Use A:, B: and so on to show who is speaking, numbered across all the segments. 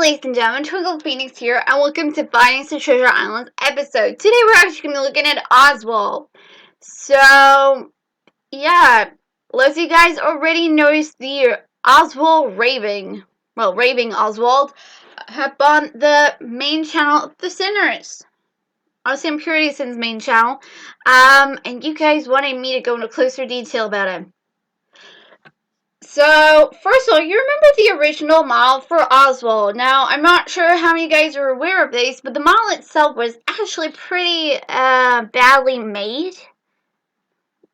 A: ladies and gentlemen, TwinklePhoenix here, and welcome to Finding the Treasure Islands episode. Today we're actually going to be looking at Oswald. So, yeah, lots of you guys already noticed the Oswald Raving, Raving Oswald, up on the main channel of the Sinners. Obviously on Puritysin's main channel, and you guys wanted me to go into closer detail about him. So, first of all, you remember the original model for Oswald. Now, I'm not sure how many guys are aware of this, but the model itself was actually pretty badly made.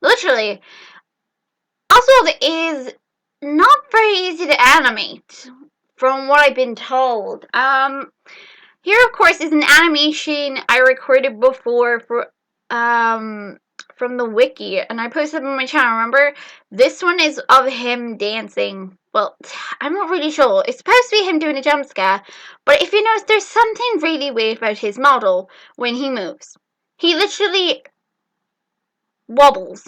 A: Literally. Oswald is not very easy to animate, from what I've been told. Here, of course, is an animation I recorded before for, from the wiki, and I posted it on my channel. Remember, this one is of him dancing. Well, I'm not really sure. It's supposed to be him doing a jump scare, but if you notice, there's something really weird about his model when he moves. He literally wobbles.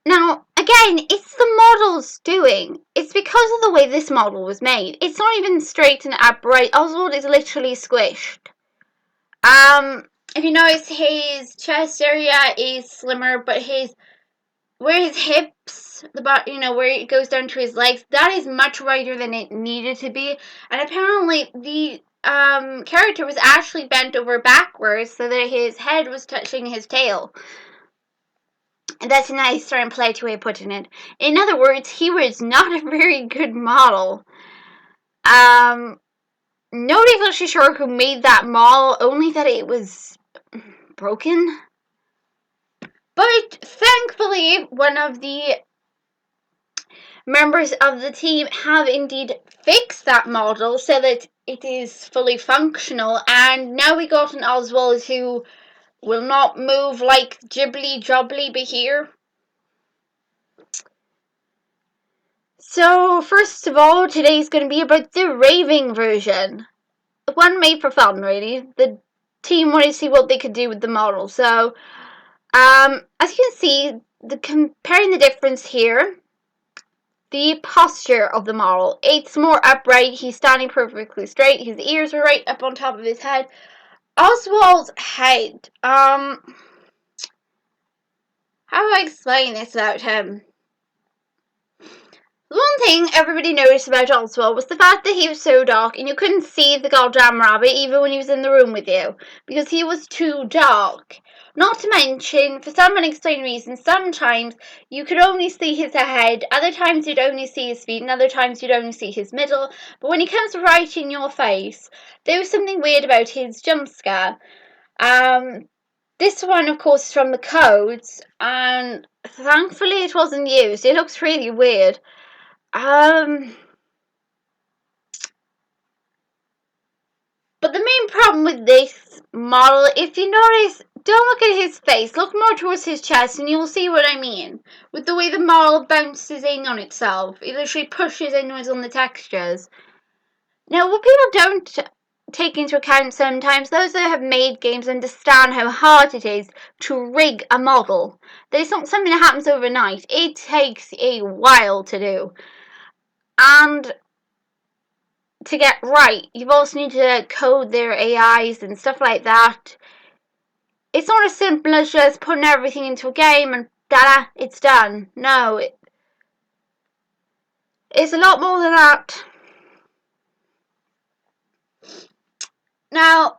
A: Now, again, it's the model's doing. It's because of the way this model was made. It's not even straight and upright. Oswald is literally squished. If you notice, his chest area is slimmer, but where his hips, where it goes down to his legs, that is much wider than it needed to be. And apparently, the character was actually bent over backwards so that his head was touching his tail. And that's a nice sort of polite way of putting it. In other words, he was not a very good model. Nobody's actually sure who made that model, only that it was broken. But thankfully, one of the members of the team have indeed fixed that model so that it is fully functional. And now we got an Oswald who will not move like Ghibli Jobbly here. So, first of all, today's going to be about the Raveing version. One made for fun, really. The team wanted to see what they could do with the model. So, as you can see, comparing the difference here, the posture of the model. It's more upright. He's standing perfectly straight. His ears are right up on top of his head. Oswald's head. How do I explain this about him? The one thing everybody noticed about Oswald was the fact that he was so dark and you couldn't see the goddamn rabbit even when he was in the room with you because he was too dark. Not to mention, for some unexplained reason, sometimes you could only see his head, other times you'd only see his feet, and other times you'd only see his middle. But when he comes right in your face, there was something weird about his jump scare. This one, of course, is from the codes, and thankfully it wasn't used. It looks really weird. But the main problem with this model, if you notice, don't look at his face, look more towards his chest and you'll see what I mean. With the way the model bounces in on itself, it literally pushes inwards on the textures. Now, what people don't take into account sometimes, those that have made games understand how hard it is to rig a model. There's not something that happens overnight. It takes a while to do. And to get right, you've also need to code their AIs and stuff like that. It's not as simple as just putting everything into a game and ta-da, it's done. No, it's a lot more than that. Now,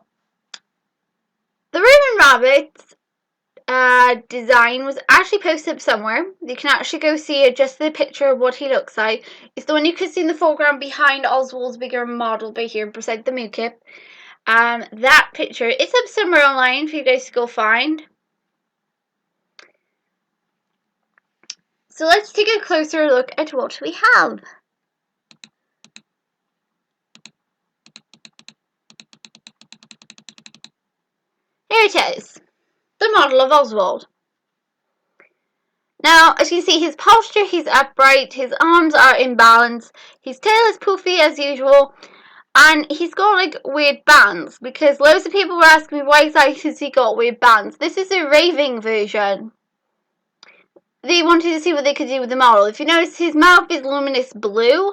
A: the Raven Rabbit's design was actually posted up somewhere. You can actually go see it, just the picture of what he looks like. It's the one you can see in the foreground behind Oswald's bigger model by here beside the moonkip. That picture, it's up somewhere online for you guys to go find. So let's take a closer look at what we have. Here it is, the model of Oswald. Now, as you see, his posture, he's upright, his arms are in balance, his tail is poofy as usual, and he's got like weird bands, because loads of people were asking me why exactly has he got weird bands. This is a Raving version. They wanted to see what they could do with the model. If you notice, his mouth is luminous blue,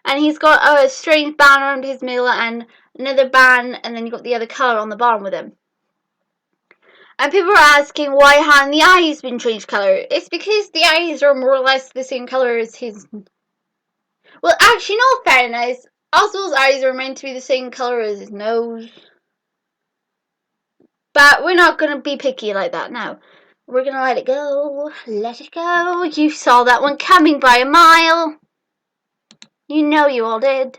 A: And he's got a strange band around his middle and another band, and then you've got the other colour on the bottom with him. And people are asking why haven't the eyes been changed colour? It's because the eyes are more or less the same colour as his... Well, actually, no fairness, Oswald's eyes are meant to be the same colour as his nose. But we're not going to be picky like that now. We're going to let it go. Let it go. You saw that one coming by a mile. You know you all did.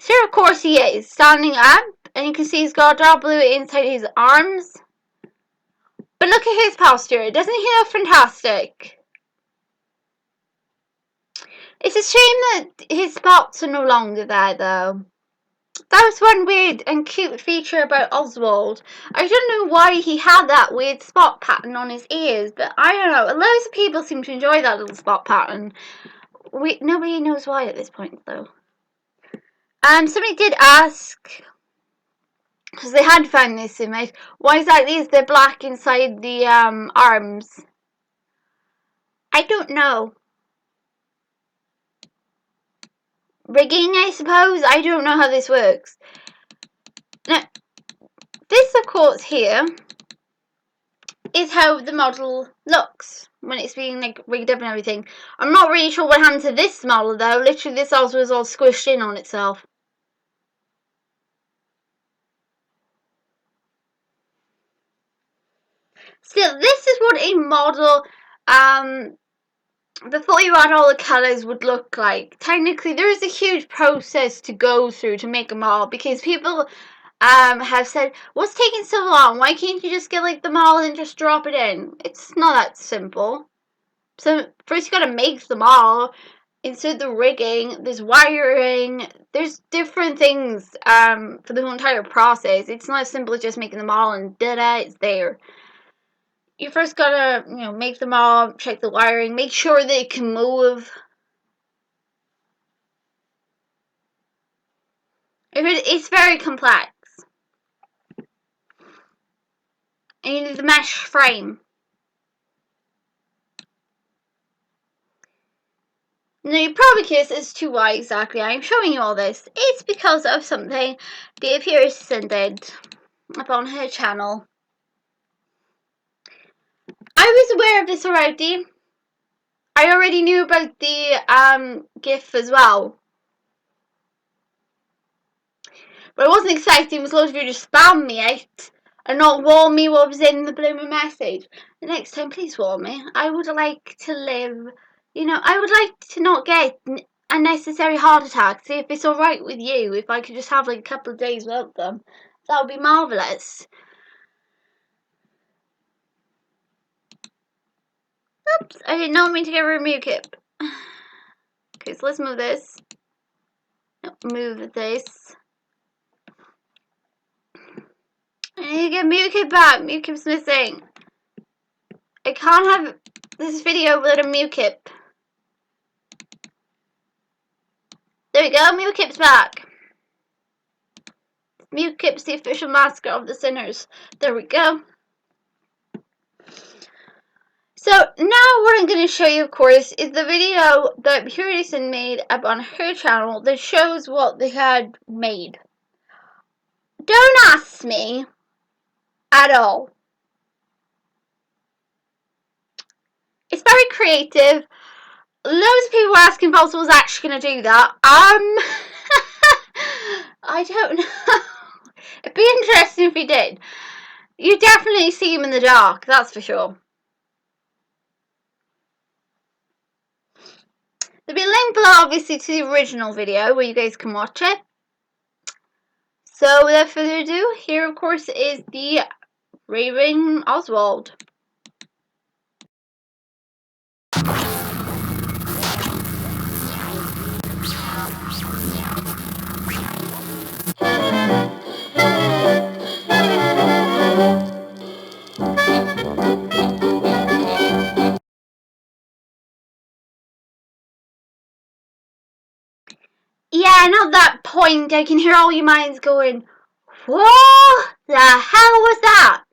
A: So, of course, he is standing up. And you can see he's got dark blue inside his arms. But look at his posture. Doesn't he look fantastic? It's a shame that his spots are no longer there, though. That was one weird and cute feature about Oswald. I don't know why he had that weird spot pattern on his ears, but I don't know. Loads of people seem to enjoy that little spot pattern. Nobody knows why at this point, though. Somebody did ask, because they had found this image, why exactly is there black inside the arms? I don't know. Rigging, I suppose? I don't know how this works. Now, this, of course, here is how the model looks when it's being like rigged up and everything. I'm not really sure what happened to this model, though. Literally, this also was all squished in on itself. Still, this is what a model, before you add all the colours, would look like. Technically, there is a huge process to go through to make a model, because people have said, what's taking so long? Why can't you just get like the model and just drop it in? It's not that simple. So first you gotta make the model, insert the rigging, there's wiring, there's different things for the whole entire process. It's not as simple as just making the model and da-da, it's there. You first gotta, make the model, check the wiring, make sure that it can move. It's very complex. And you need the mesh frame. Now you're probably curious as to why exactly I'm showing you all this. It's because of something that Puritysin did up on her channel. I was aware of this already. I already knew about the GIF as well. But I wasn't expecting loads of you to spam me out and not warn me what was in the blooming message. The next time, please warn me. I would like to live, I would like to not get unnecessary heart attacks. See if it's alright with you, if I could just have like a couple of days without them. That would be marvellous. Oops, I did not mean to get rid of Mukip. Okay, so let's move this. No, move this. I need to get Mukip back. Mukip's missing. I can't have this video without a Mukip. There we go, Mukip's back. Mukip's the official mascot of the Sinners. There we go. So now what I'm going to show you, of course, is the video that Puritysin made up on her channel that shows what they had made. Don't ask me at all. It's very creative. Loads of people were asking if I was actually going to do that. I don't know. It'd be interesting if he did. You definitely see him in the dark, that's for sure. There'll be a link below, obviously, to the original video where you guys can watch it. So, without further ado, here, of course, is the Raveing Oswald. Yeah, and at that point, I can hear all your minds going, what the hell was that?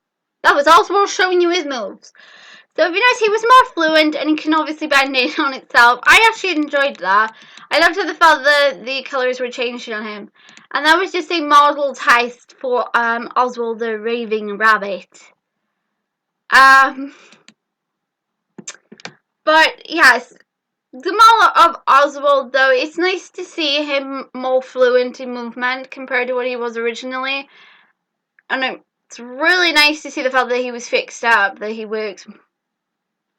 A: That was Oswald showing you his moves. So if you notice, he was more fluent and he can obviously bend it on itself. I actually enjoyed that. I loved how the colours were changed on him. And that was just a model heist for Oswald the Raving Rabbit. But yes, the model of Oswald, though, it's nice to see him more fluent in movement compared to what he was originally. And it's really nice to see the fact that he was fixed up, that he works.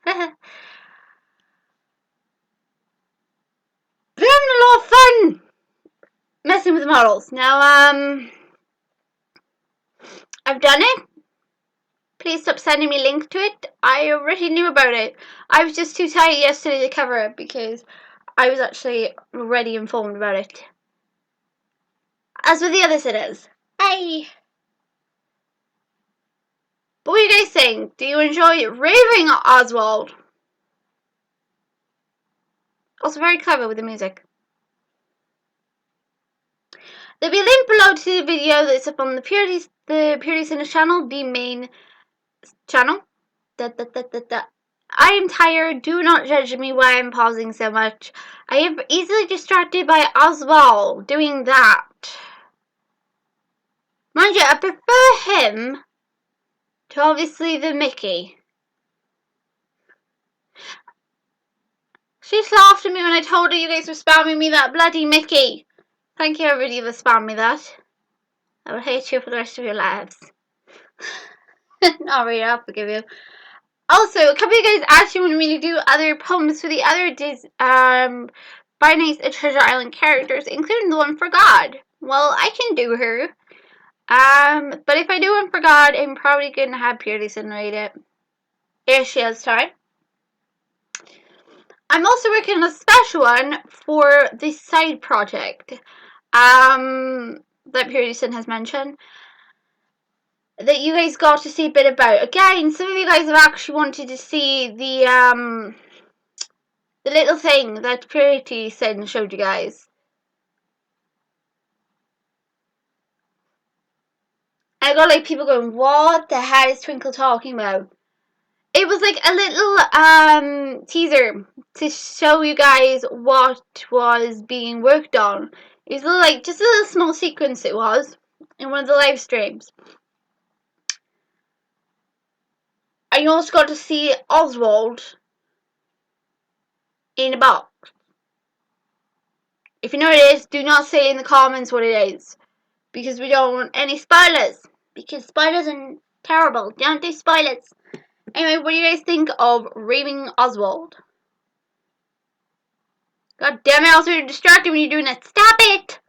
A: Been a lot of fun messing with the models. Now, I've done it. Please stop sending me links to it. I already knew about it. I was just too tired yesterday to cover it because I was actually already informed about it. As with the other sitters. Hey! But what do you guys think? Do you enjoy Raving Oswald? Also very clever with the music. There'll be a link below to the video that's up on the Puritysin channel, the main channel. I am tired. Do not judge me why I'm pausing so much. I am easily distracted by Oswald doing that. Mind you, I prefer him to obviously the Mickey. She just laughed at me when I told her you guys were spamming me that bloody Mickey. Thank you everybody that spammed me that. I will hate you for the rest of your lives. Not really, I'll forgive you. Also, a couple of you guys actually wanted me to do other poems for the other By Nights at Treasure Island characters, including the one for God. Well, I can do her. But if I do one for God, I'm probably going to have Puritysin read it. If she has time. I'm also working on a special one for this side project. That Puritysin has mentioned. That you guys got to see a bit about. Again, some of you guys have actually wanted to see the little thing that Puritysin showed you guys. I got like people going, what the hell is Twinkle talking about? It was like a little teaser to show you guys what was being worked on. It was like just a little small sequence it was in one of the live streams. And you also got to see Oswald in a box. If you know what it is, do not say in the comments what it is. Because we don't want any spoilers. Because spoilers are terrible. Don't do spoilers. Anyway, what do you guys think of Raving Oswald? God damn it, I was so distracted when you're doing that. Stop it!